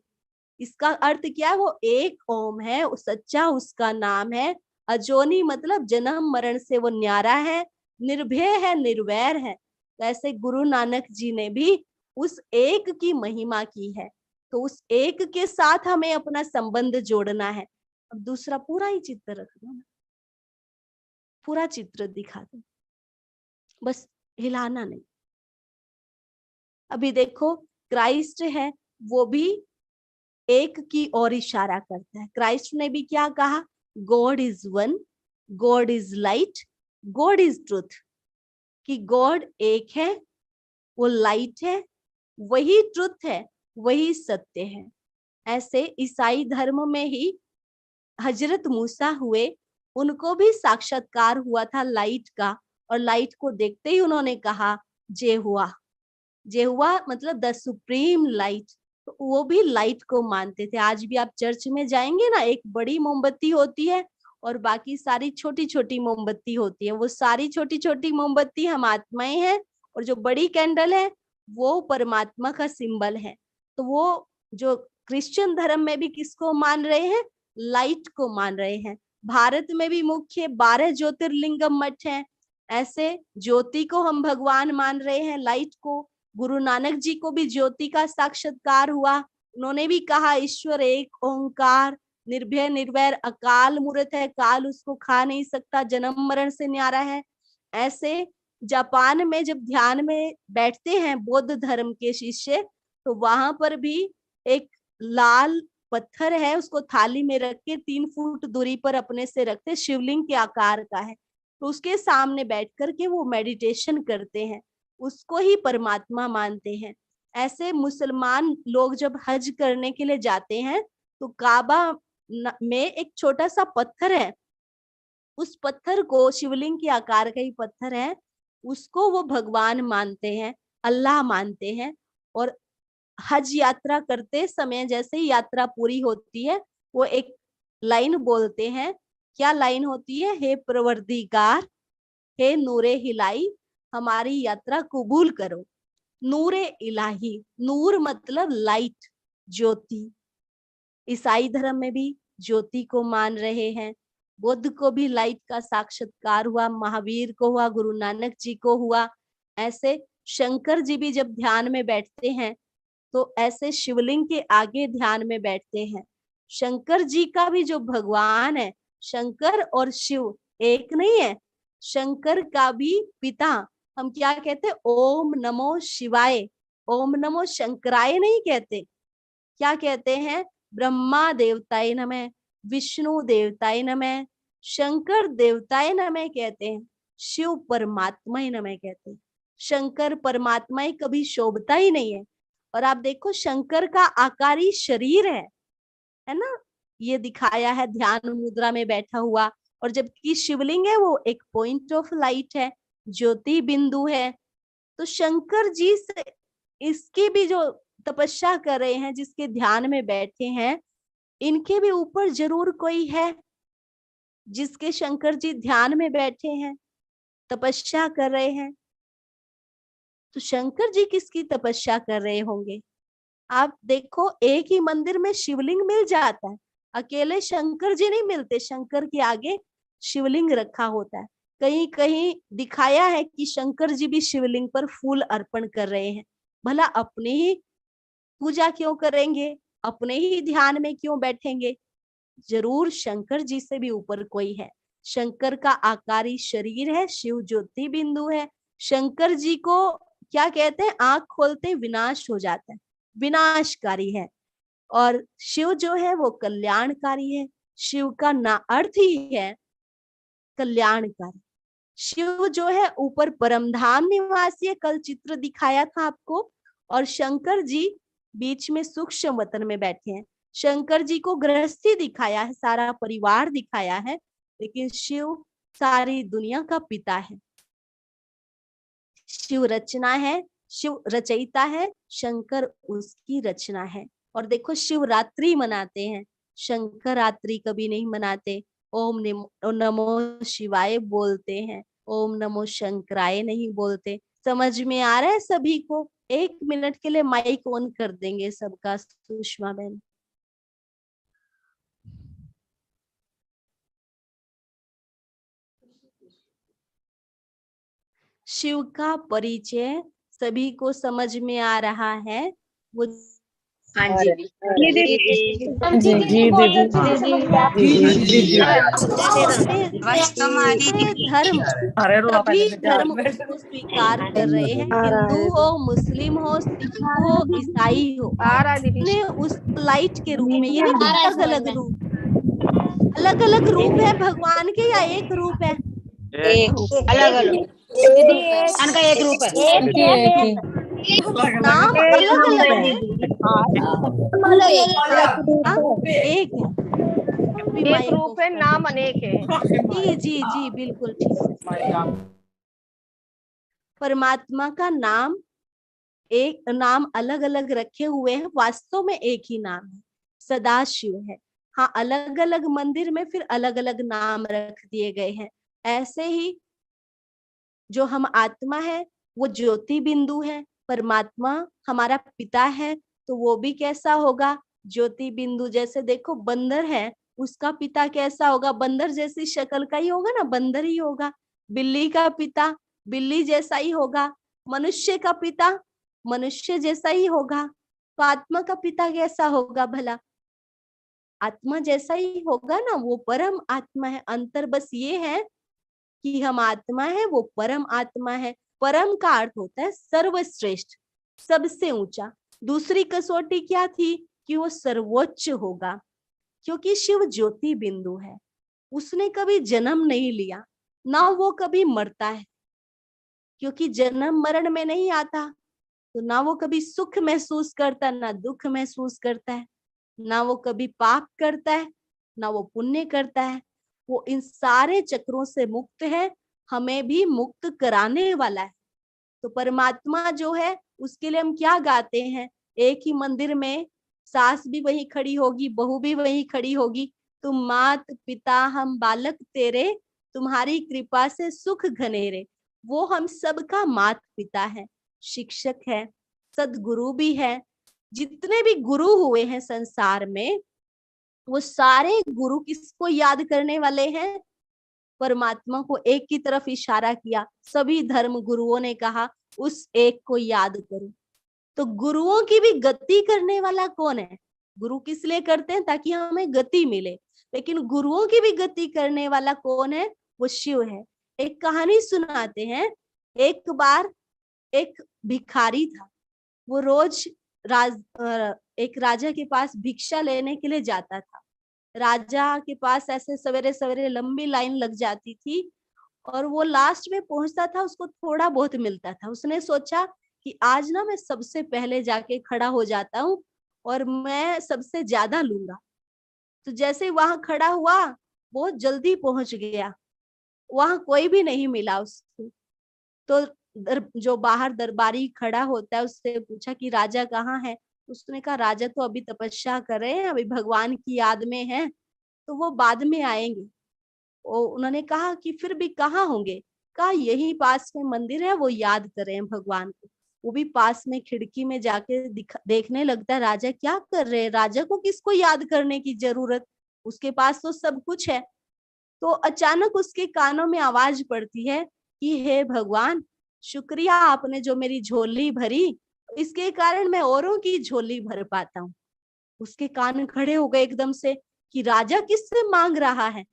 इसका अर्थ क्या है? वो एक ओम है, वो सच्चा उसका नाम है। अजोनी मतलब जन्म मरण से वो न्यारा है, निर्भय है, निर्वैर है। तो ऐसे गुरु नानक जी ने भी उस एक की महिमा की है, तो उस एक के साथ हमें अपना संबंध जोड़ना है। अब दूसरा पूरा ही चित्र रख दो ना, पूरा चित्र दिखा दो, बस हिलाना नहीं। अभी देखो क्राइस्ट है, वो भी एक की ओर इशारा करता है। क्राइस्ट ने भी क्या कहा? God is one, God is light, God is truth. कि गॉड एक है, वो लाइट है, वही ट्रुथ है, वही सत्य है। ऐसे ईसाई धर्म में ही हजरत मूसा हुए, उनको भी साक्षात्कार हुआ था लाइट का, और लाइट को देखते ही उन्होंने कहा जेहुआ। जेहुआ मतलब द सुप्रीम लाइट। तो वो भी लाइट को मानते थे। आज भी आप चर्च में जाएंगे ना, एक बड़ी मोमबत्ती होती है और बाकी सारी छोटी छोटी मोमबत्ती होती है। वो सारी छोटी छोटी मोमबत्ती हम आत्माएं हैं, और जो बड़ी कैंडल है वो परमात्मा का सिंबल है। तो वो जो क्रिश्चियन धर्म में भी किसको मान रहे हैं? लाइट को मान रहे हैं। भारत में भी मुख्य 12 ज्योतिर्लिंगम मठ हैं। ऐसे ज्योति को हम भगवान मान रहे हैं, लाइट को। गुरु नानक जी को भी ज्योति का साक्षात्कार हुआ, उन्होंने भी कहा ईश्वर एक ओंकार, निर्भय निर्वैर अकाल मूर्त है, काल उसको खा नहीं सकता, जन्म मरण से न्यारा है। ऐसे जापान में जब ध्यान में बैठते हैं बौद्ध धर्म के शिष्य, तो वहां पर भी एक लाल पत्थर है, उसको थाली में रख के 3 फुट दूरी पर अपने से रखते, शिवलिंग के आकार का है। तो उसके सामने बैठ करके वो मेडिटेशन करते हैं, उसको ही परमात्मा मानते हैं। ऐसे मुसलमान लोग जब हज करने के लिए जाते हैं, तो काबा में एक छोटा सा पत्थर है, उस पत्थर को, शिवलिंग के आकार का ही पत्थर है, उसको वो भगवान मानते हैं, अल्लाह मानते हैं। और हज यात्रा करते समय जैसे ही यात्रा पूरी होती है, वो एक लाइन बोलते हैं। क्या लाइन होती है? हे परवरदिगार, हे नूरे हिलाई, हमारी यात्रा कबूल करो। नूरे इलाही, नूर मतलब लाइट, ज्योति। ईसाई धर्म में भी ज्योति को मान रहे हैं। बुद्ध को भी लाइट का साक्षात्कार हुआ, महावीर को हुआ, गुरु नानक जी को हुआ। ऐसे शंकर जी भी जब ध्यान में बैठते हैं, तो ऐसे शिवलिंग के आगे ध्यान में बैठते हैं। शंकर जी का भी जो भगवान है, शंकर और शिव एक नहीं है। शंकर का भी पिता हम क्या कहते हैं? ओम नमो शिवाय, ओम नमो शंकराय नहीं कहते। क्या कहते हैं? ब्रह्मा देवताय नमः, विष्णु देवताय नमः, शंकर देवताय नमः कहते हैं। शिव परमात्मा ही नमः कहते हैं। शंकर परमात्मा ही कभी शोभता ही नहीं है। और आप देखो शंकर का आकारी शरीर है ना, ये दिखाया है ध्यान मुद्रा में बैठा हुआ। और जबकि शिवलिंग है वो एक पॉइंट ऑफ लाइट है, ज्योति बिंदु है। तो शंकर जी से इसकी भी जो तपस्या कर रहे हैं, जिसके ध्यान में बैठे हैं, इनके भी ऊपर जरूर कोई है जिसके शंकर जी ध्यान में बैठे हैं, तपस्या कर रहे हैं। तो शंकर जी किसकी तपस्या कर रहे होंगे? आप देखो एक ही मंदिर में शिवलिंग मिल जाता है, अकेले शंकर जी नहीं मिलते, शंकर के आगे शिवलिंग रखा होता है। कहीं कहीं दिखाया है कि शंकर जी भी शिवलिंग पर फूल अर्पण कर रहे हैं। भला अपनी ही पूजा क्यों करेंगे, अपने ही ध्यान में क्यों बैठेंगे? जरूर शंकर जी से भी ऊपर कोई है। शंकर का आकारी शरीर है, शिव ज्योति बिंदु है। शंकर जी को क्या कहते हैं? आंख खोलते विनाश हो जाता है, विनाशकारी है। और शिव जो है वो कल्याणकारी है। शिव का ना अर्थ ही है कल्याणकारी। शिव जो है ऊपर परमधाम निवासी है, कल चित्र दिखाया था आपको। और शंकर जी बीच में सूक्ष्म वतन में बैठे हैं। शंकर जी को गृहस्थी दिखाया है, सारा परिवार दिखाया है, लेकिन शिव सारी दुनिया का पिता है। शिव रचना है, शिव रचयिता है, शंकर उसकी रचना है। और देखो शिवरात्रि मनाते हैं, शंकर रात्रि कभी नहीं मनाते। ओम नमो शिवाय बोलते हैं, ओम नमो शंकराय नहीं बोलते। समझ में आ रहा है सभी को? 1 मिनट के लिए माइक ऑन कर देंगे सबका। सुषमा बहन। शिव का परिचय सभी को समझ में आ रहा है? वो हाँ जी धर्म, सभी धर्म उसको स्वीकार कर रहे हैं, हिंदू हो, मुस्लिम हो, सिख हो, ईसाई हो, ने उस लाइट के रूप में। ये अलग अलग रूप, अलग अलग रूप है भगवान के, या एक रूप है? अलग अलग का एक रूप है, नाम अलग अलग है, एक है, एक रूप है, नाम अनेक है। जी जी जी बिल्कुल ठीक। परमात्मा का नाम एक, नाम अलग अलग रखे हुए हैं, वास्तव में एक ही नाम है, सदाशिव है। हाँ, अलग अलग मंदिर में फिर अलग अलग नाम रख दिए गए हैं। ऐसे ही जो हम आत्मा है वो ज्योति बिंदु है, परमात्मा हमारा पिता है, तो वो भी कैसा होगा? ज्योति बिंदु। जैसे देखो बंदर है, उसका पिता कैसा होगा? बंदर जैसी शक्ल का ही होगा ना, बंदर ही होगा। बिल्ली का पिता बिल्ली जैसा ही होगा। मनुष्य का पिता मनुष्य जैसा ही होगा। तो आत्मा का पिता कैसा होगा भला? आत्मा जैसा ही होगा ना, वो परम आत्मा है। अंतर बस ये है कि हम आत्मा है, वो परम आत्मा है। परम का अर्थ होता है सर्वश्रेष्ठ, सबसे ऊंचा। दूसरी कसौटी क्या थी? कि वो सर्वोच्च होगा, क्योंकि शिव ज्योति बिंदु है। उसने कभी जन्म नहीं लिया, ना वो कभी मरता है, क्योंकि जन्म मरण में नहीं आता। तो ना वो कभी सुख महसूस करता, ना दुख महसूस करता है, ना वो कभी पाप करता है, ना वो पुण्य करता है। वो इन सारे चक्रों से मुक्त है, हमें भी मुक्त कराने वाला है। तो परमात्मा जो है उसके लिए हम क्या गाते हैं? एक ही मंदिर में सास भी वहीं खड़ी होगी, बहू भी वहीं खड़ी होगी। तुम मात पिता हम बालक तेरे, तुम्हारी कृपा से सुख घनेरे। वो हम सबका मात पिता है, शिक्षक है, सदगुरु भी है। जितने भी गुरु हुए हैं संसार में, वो सारे गुरु किसको याद करने वाले हैं? परमात्मा को एक की तरफ इशारा किया। सभी धर्म गुरुओं ने कहा उस एक को याद करो। तो गुरुओं की भी गति करने वाला कौन है? गुरु किस लिए करते हैं? ताकि हमें गति मिले। लेकिन गुरुओं की भी गति करने वाला कौन है? वो शिव है। एक कहानी सुनाते हैं। एक बार एक भिखारी था, वो रोज एक राजा के पास भिक्षा लेने के लिए जाता था। राजा के पास ऐसे सवेरे सवेरे लंबी लाइन लग जाती थी, और वो लास्ट में पहुंचता था, उसको थोड़ा बहुत मिलता था। उसने सोचा कि आज ना मैं सबसे पहले जाके खड़ा हो जाता हूँ और मैं सबसे ज्यादा लूंगा। तो जैसे वहां खड़ा हुआ, बहुत जल्दी पहुंच गया, वहां कोई भी नहीं मिला उसको। तो जो बाहर दरबारी खड़ा होता है उससे पूछा कि राजा कहाँ है। उसने कहा राजा तो अभी तपस्या कर रहे हैं, अभी भगवान की याद में है, तो वो बाद में आएंगे। उन्होंने कहा कि फिर भी कहाँ होंगे। कहा यही पास में मंदिर है, वो याद कर रहे हैं भगवान को। वो भी पास में खिड़की में जाके देखने लगता है राजा क्या कर रहे हैं, राजा को किसको याद करने की जरूरत, उसके पास तो सब कुछ है। तो अचानक उसके कानों में आवाज पड़ती है कि हे भगवान, शुक्रिया आपने जो मेरी झोली भरी, इसके कारण मैं औरों की झोली भर पाता हूँ। उसके कान खड़े हो गए एकदम से कि राजा किससे मांग रहा है,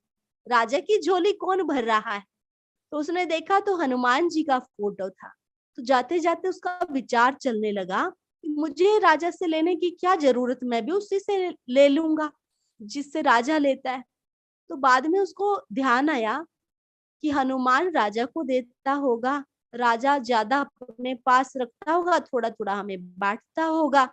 राजा की झोली कौन भर रहा है। तो उसने देखा तो हनुमान जी का फोटो था। तो जाते जाते उसका विचार चलने लगा कि मुझे राजा से लेने की क्या जरूरत, मैं भी उसी से ले लूंगा जिससे राजा लेता है। तो बाद में उसको ध्यान आया कि हनुमान राजा को देता होगा, राजा ज्यादा अपने पास रखता होगा, थोड़ा थोड़ा हमें बांटता होगा।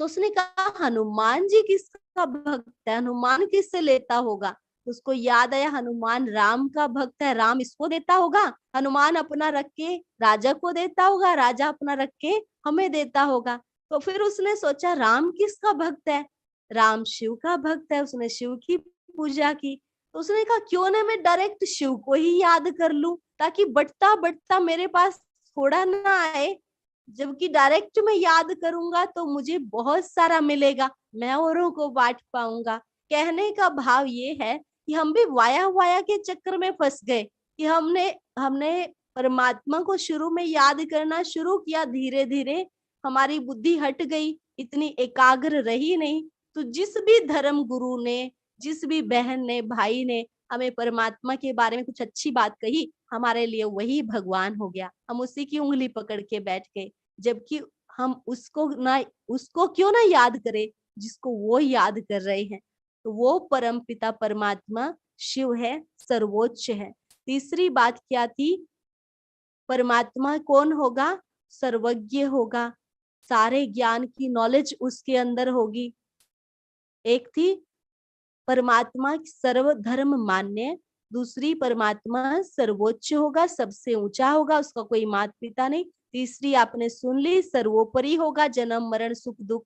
तो उसने कहा हनुमान जी किसका भक्त है, हनुमान किससे लेता होगा। उसको याद आया हनुमान राम का भक्त है, राम इसको देता होगा, हनुमान अपना रख के राजा को देता होगा, राजा अपना रख के हमें देता होगा। तो फिर उसने सोचा राम किसका भक्त है, राम शिव का भक्त है, उसने शिव की पूजा की। तो उसने कहा क्यों ना मैं डायरेक्ट शिव को ही याद कर लूं, ताकि बटता बटता मेरे पास थोड़ा ना आए, जबकि डायरेक्ट मैं याद करूंगा तो मुझे बहुत सारा मिलेगा, मैं औरों को बांट पाऊंगा। कहने का भाव ये है कि हम भी वाया वाया के चक्कर में फंस गए कि हमने हमने परमात्मा को शुरू में याद करना शुरू किया, धीरे धीरे हमारी बुद्धि हट गई, इतनी एकाग्र रही नहीं। तो जिस भी धर्म गुरु ने, जिस भी बहन ने, भाई ने हमें परमात्मा के बारे में कुछ अच्छी बात कही, हमारे लिए वही भगवान हो गया। हम उसी की उंगली पकड़ के बैठ गए, जबकि हम उसको क्यों ना याद करें जिसको वो याद कर रहे हैं। तो वो परम पिता परमात्मा शिव है, सर्वोच्च है। तीसरी बात क्या थी, परमात्मा कौन होगा, सर्वज्ञ होगा, सारे ज्ञान की नॉलेज उसके अंदर होगी। एक थी परमात्मा सर्वधर्म मान्य, दूसरी परमात्मा सर्वोच्च होगा, सबसे ऊंचा होगा, उसका कोई माता पिता नहीं। तीसरी आपने सुन ली, सर्वोपरि होगा, जन्म मरण सुख दुख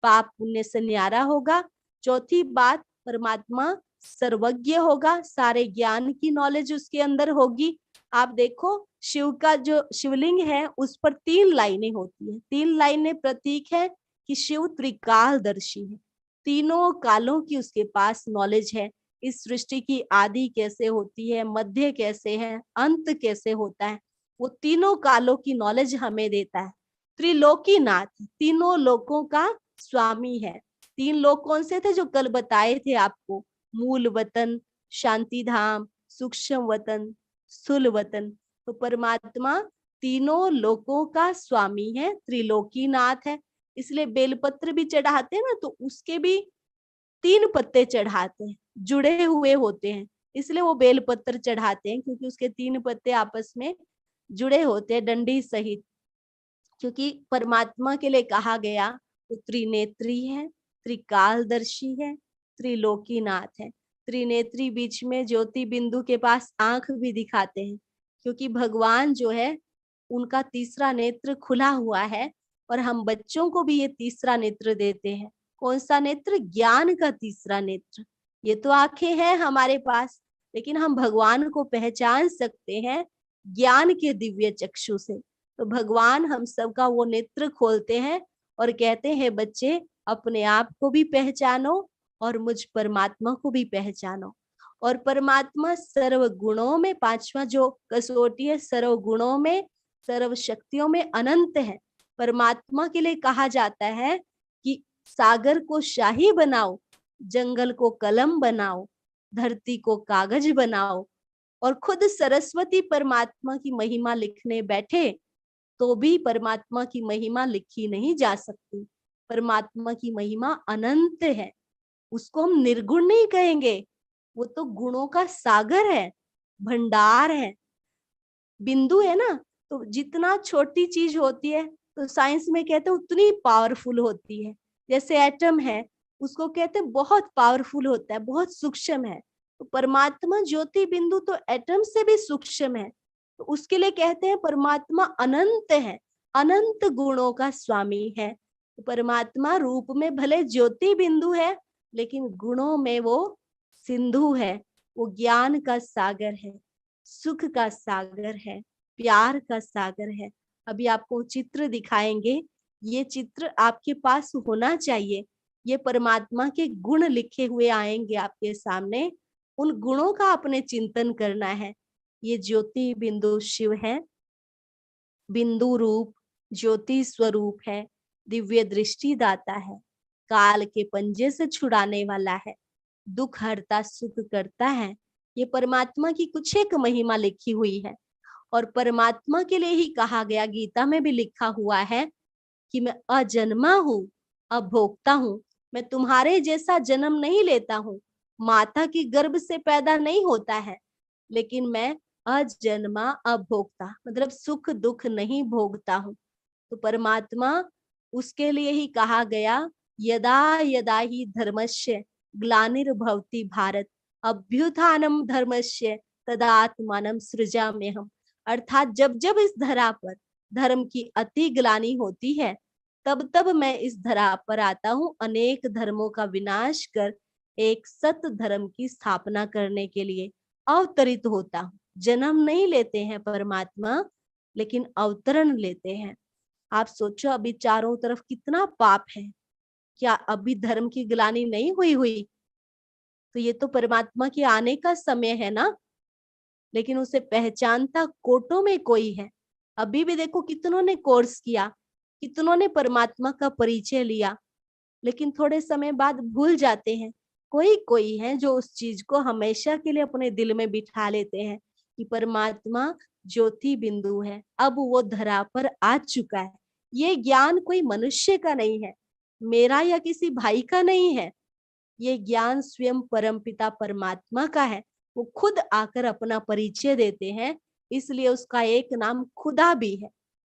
पाप पुण्य से न्यारा होगा। चौथी बात, परमात्मा सर्वज्ञ होगा, सारे ज्ञान की नॉलेज उसके अंदर होगी। आप देखो शिव का जो शिवलिंग है उस पर 3 लाइनें होती है, 3 लाइनें प्रतीक है कि शिव त्रिकालदर्शी है, तीनों कालों की उसके पास नॉलेज है। इस सृष्टि की आदि कैसे होती है, मध्य कैसे है, अंत कैसे होता है, वो तीनों कालों की नॉलेज हमें देता है। त्रिलोकीनाथ, तीनों लोकों का स्वामी है। 3 लोक कौन से थे जो कल बताए थे आपको, मूल वतन, शांति धाम, सूक्ष्म वतन, स्थूल वतन। तो परमात्मा तीनों लोकों का स्वामी है, त्रिलोकीनाथ है। इसलिए बेलपत्र भी चढ़ाते हैं ना, तो उसके भी 3 पत्ते चढ़ाते हैं, जुड़े हुए होते हैं, इसलिए वो बेलपत्र चढ़ाते हैं, क्योंकि उसके 3 पत्ते आपस में जुड़े होते हैं डंडी सहित। क्योंकि परमात्मा के लिए कहा गया वो त्रिनेत्री है, त्रिकालदर्शी है, त्रिलोकीनाथ है। त्रिनेत्री बीच में ज्योति बिंदु के पास आंख भी दिखाते हैं, क्योंकि भगवान जो है उनका तीसरा नेत्र खुला हुआ है, और हम बच्चों को भी ये तीसरा नेत्र देते हैं। कौन सा नेत्र, ज्ञान का तीसरा नेत्र। ये तो आंखें हैं हमारे पास, लेकिन हम भगवान को पहचान सकते हैं ज्ञान के दिव्य चक्षु से। तो भगवान हम सबका वो नेत्र खोलते हैं और कहते हैं बच्चे अपने आप को भी पहचानो और मुझ परमात्मा को भी पहचानो। और परमात्मा सर्व गुणों में, 5वां जो कसौटी है, सर्व गुणों में सर्व शक्तियों में अनंत है। परमात्मा के लिए कहा जाता है कि सागर को शाही बनाओ, जंगल को कलम बनाओ, धरती को कागज बनाओ, और खुद सरस्वती परमात्मा की महिमा लिखने बैठे तो भी परमात्मा की महिमा लिखी नहीं जा सकती। परमात्मा की महिमा अनंत है, उसको हम निर्गुण नहीं कहेंगे, वो तो गुणों का सागर है, भंडार है। बिंदु है ना, तो जितना छोटी चीज होती है तो साइंस में कहते हैं उतनी पावरफुल होती है। जैसे एटम है, उसको कहते हैं बहुत पावरफुल होता है, बहुत सूक्ष्म है। तो परमात्मा ज्योति बिंदु तो एटम से भी सूक्ष्म है। तो उसके लिए कहते हैं परमात्मा अनंत है, अनंत गुणों का स्वामी है। तो परमात्मा रूप में भले ज्योति बिंदु है, लेकिन गुणों में वो सिंधु है, वो ज्ञान का सागर है, सुख का सागर है, प्यार का सागर है। अभी आपको चित्र दिखाएंगे, ये चित्र आपके पास होना चाहिए। ये परमात्मा के गुण लिखे हुए आएंगे आपके सामने, उन गुणों का आपने चिंतन करना है। ये ज्योति बिंदु शिव है, बिंदु रूप ज्योति स्वरूप है, दिव्य दृष्टि दाता है, काल के पंजे से छुड़ाने वाला है, दुख हरता सुख करता है। ये परमात्मा की कुछ एक महिमा लिखी हुई है। और परमात्मा के लिए ही कहा गया, गीता में भी लिखा हुआ है कि मैं अजन्मा हूँ, अभोक्ता हूँ। मैं तुम्हारे जैसा जन्म नहीं लेता हूँ, माता की गर्भ से पैदा नहीं होता है, लेकिन मैं अजन्मा अभोक्ता, मतलब सुख दुख नहीं भोगता हूँ। तो परमात्मा, उसके लिए ही कहा गया, यदा यदा ही धर्मस्य ग्लानिर्भवति भारत अभ्युत्थानम धर्मस्य तदात्मानं सृजाम्यहम्। अर्थात जब जब इस धरा पर धर्म की अति ग्लानि होती है, तब तब मैं इस धरा पर आता हूँ, अनेक धर्मों का विनाश कर एक सत धर्म की स्थापना करने के लिए अवतरित होता हूँ। जन्म नहीं लेते हैं परमात्मा, लेकिन अवतरण लेते हैं। आप सोचो, अभी चारों तरफ कितना पाप है, क्या अभी धर्म की ग्लानि नहीं हुई? तो ये तो परमात्मा के आने का समय है ना, लेकिन उसे पहचानता कोटों में कोई है। अभी भी देखो कितनों ने कोर्स किया, कितनों ने परमात्मा का परिचय लिया, लेकिन थोड़े समय बाद भूल जाते हैं। कोई कोई है जो उस चीज को हमेशा के लिए अपने दिल में बिठा लेते हैं कि परमात्मा ज्योति बिंदु है, अब वो धरा पर आ चुका है। ये ज्ञान कोई मनुष्य का नहीं है, मेरा या किसी भाई का नहीं है, ये ज्ञान स्वयं परमपिता परमात्मा का है। वो खुद आकर अपना परिचय देते हैं, इसलिए उसका एक नाम खुदा भी है।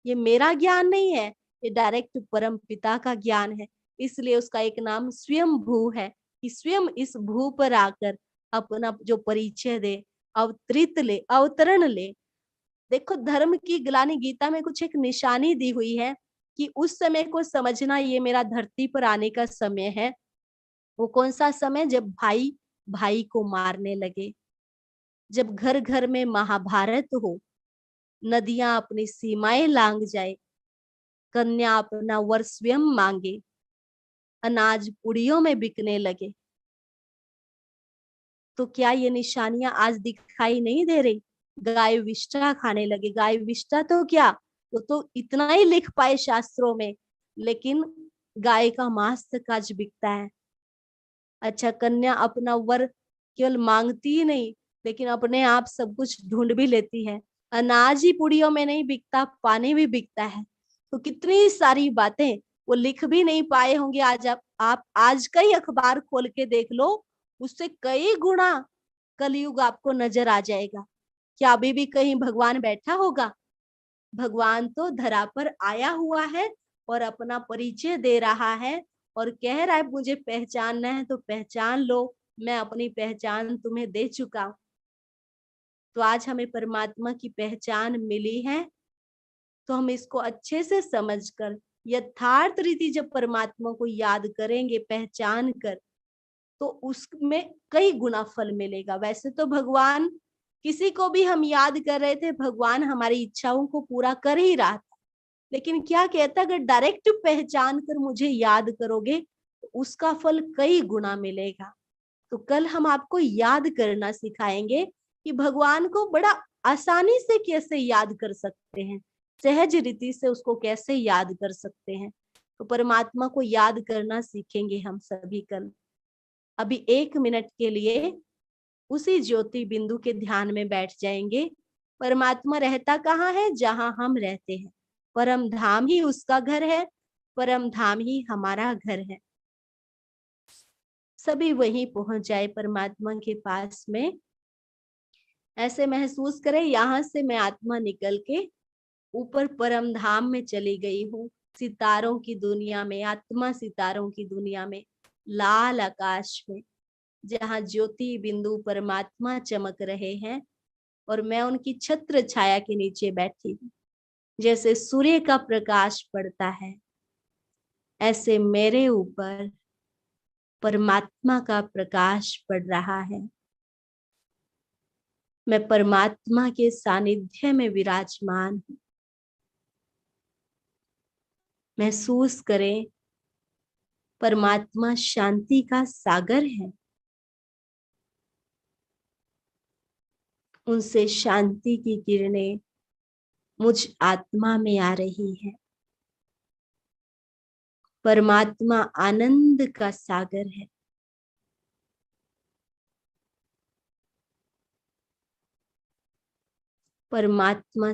ये मेरा ज्ञान नहीं है, ये डायरेक्ट परमपिता का ज्ञान है, इसलिए उसका एक नाम स्वयं भू है, कि स्वयं इस भू पर आकर अपना जो परिचय दे, अवतरित ले, अवतरण ले। देखो, धर्म की ग्लानि गीता में कुछ एक निशानी दी हुई है कि उस समय को समझना, ये मेरा धरती पर आने का समय है। वो कौन सा समय? जब भाई भाई को मारने लगे, जब घर घर में महाभारत हो, नदियां अपनी सीमाएं लांग जाए, कन्या अपना वर स्वयं मांगे, अनाज पुड़ियों में बिकने लगे। तो क्या ये निशानियां आज दिखाई नहीं दे रही? गाय विष्ठा खाने लगे। गाय विष्ठा तो क्या, वो तो इतना ही लिख पाए शास्त्रों में, लेकिन गाय का मांस तक आज बिकता है। अच्छा, कन्या अपना वर केवल मांगती ही नहीं, लेकिन अपने आप सब कुछ ढूंढ भी लेती है। अनाज ही पुड़ियों में नहीं बिकता, पानी भी बिकता है। तो कितनी सारी बातें वो लिख भी नहीं पाए होंगे। आज आप आज का ही अखबार खोल के देख लो, उससे कई गुना कलयुग आपको नजर आ जाएगा। क्या अभी भी कहीं भगवान बैठा होगा? भगवान तो धरा पर आया हुआ है और अपना परिचय दे रहा है और कह रहा है, मुझे पहचानना है तो पहचान लो, मैं अपनी पहचान तुम्हें दे चुका हूं। तो आज हमें परमात्मा की पहचान मिली है, तो हम इसको अच्छे से समझकर यथार्थ रीति जब परमात्मा को याद करेंगे, पहचान कर, तो उसमें कई गुना फल मिलेगा। वैसे तो भगवान, किसी को भी हम याद कर रहे थे, भगवान हमारी इच्छाओं को पूरा कर ही रहा था, लेकिन क्या कहता, अगर डायरेक्ट पहचान कर मुझे याद करोगे तो उसका फल कई गुना मिलेगा। तो कल हम आपको याद करना सिखाएंगे कि भगवान को बड़ा आसानी से कैसे याद कर सकते हैं, सहज रीति से उसको कैसे याद कर सकते हैं। तो परमात्मा को याद करना सीखेंगे हम सभी कल। अभी 1 मिनट के लिए उसी ज्योति बिंदु के ध्यान में बैठ जाएंगे। परमात्मा रहता कहाँ है? जहां हम रहते हैं। परम धाम ही उसका घर है, परम धाम ही हमारा घर है। सभी वहीं पहुंच जाए परमात्मा के पास में। ऐसे महसूस करें यहाँ से मैं आत्मा निकल के ऊपर परम धाम में चली गई हूँ, सितारों की दुनिया में, आत्मा सितारों की दुनिया में, लाल आकाश में, जहाँ ज्योति बिंदु परमात्मा चमक रहे हैं और मैं उनकी छत्र छाया के नीचे बैठी हूँ। जैसे सूर्य का प्रकाश पड़ता है, ऐसे मेरे ऊपर परमात्मा का प्रकाश पड़ रहा है। मैं परमात्मा के सानिध्य में विराजमान हूँ। महसूस करें परमात्मा शांति का सागर है। उनसे शांति की किरणें मुझ आत्मा में आ रही है। परमात्मा आनंद का सागर है। परमात्मा